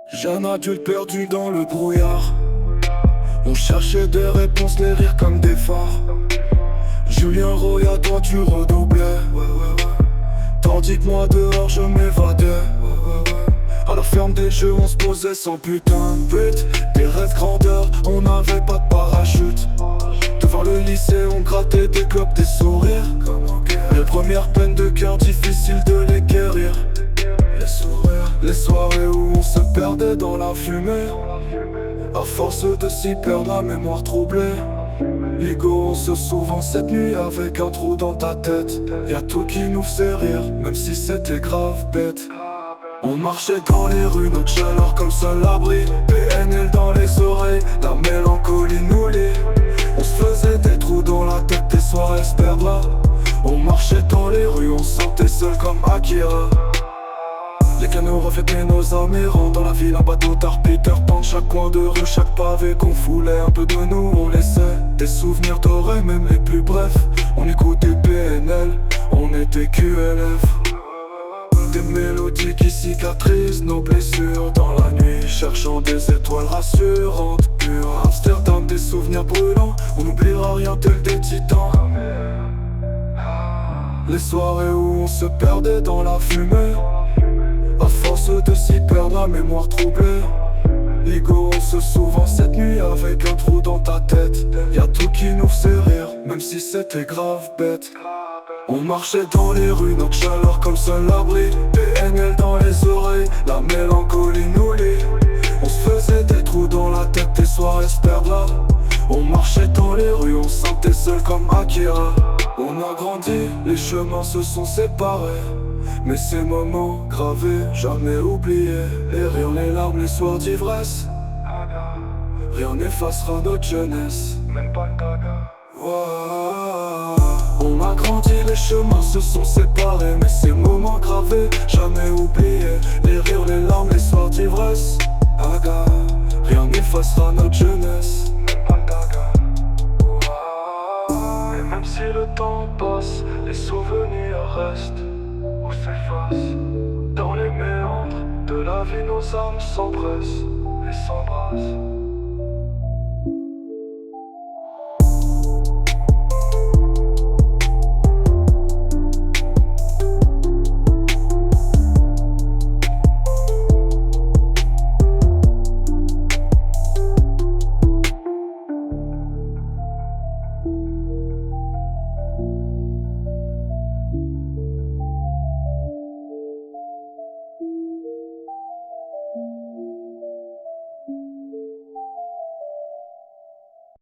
Jeune adulte perdu dans le brouillard. On cherchait des réponses, les rires comme des phares. Julien Roya, toi tu redoublais. Tandis que moi dehors je m'évadais. À la ferme des jeux on se posait sans putain de but. Des rêves grandeur, on n'avait pas de parachute. Devant le lycée on grattait des clopes, des sourires. Les premières peines de cœur, difficile de les guérir. Les sourires, les soirées où on se perdait dans la fumée. À force de s'y perdre, la mémoire troublée. L'ego, on se souvient cette nuit avec un trou dans ta tête. Y'a tout qui nous faisait rire, même si c'était grave bête. On marchait dans les rues, notre chaleur comme seul abri. PNL dans les oreilles, la mélancolie nous lie. On se faisait des trous dans la tête, des soirées se perdent là. On marchait dans les rues, on se sentait seul comme Akira. Les canaux reflétaient nos âmes errantes dans la ville, un bateau tard Peter Pan. Chaque coin de rue, chaque pavé qu'on foulait, un peu de nous on laissait des souvenirs dorés, même les plus brefs. On écoutait PNL, on était QLF. Des mélodies qui cicatrisent nos blessures dans la nuit, cherchant des étoiles rassurantes, pures. Amsterdam, des souvenirs brûlants, on n'oubliera rien tel des titans. Les soirées où on se perdait dans la fumée. À force de s'y perdre, la mémoire troublée. L'ego, on se souvient cette nuit avec un trou dans ta tête. Y'a tout qui nous faisait rire, même si c'était grave bête. On marchait dans les rues, notre chaleur comme seul abri. PNL dans les oreilles, la mélancolie nous lie. On se faisait des trous dans la tête, des soirées se perdent là. On marchait dans les rues, on se sentait seul comme Akira. On a grandi, les chemins se sont séparés. Mais ces moments gravés, jamais oubliés. Les rires, les larmes, les soirs d'ivresse. Rien n'effacera notre jeunesse, même pas le gaga. On a grandi, les chemins se sont séparés. Mais ces moments gravés, jamais oubliés. Les rires, les larmes, les soirs d'ivresse. Rien n'effacera notre jeunesse, même pas le gaga. Et même si le temps passe, les souvenirs restent ou s'effacent. Dans les méandres de la vie, nos âmes s'empressent et s'embrassent.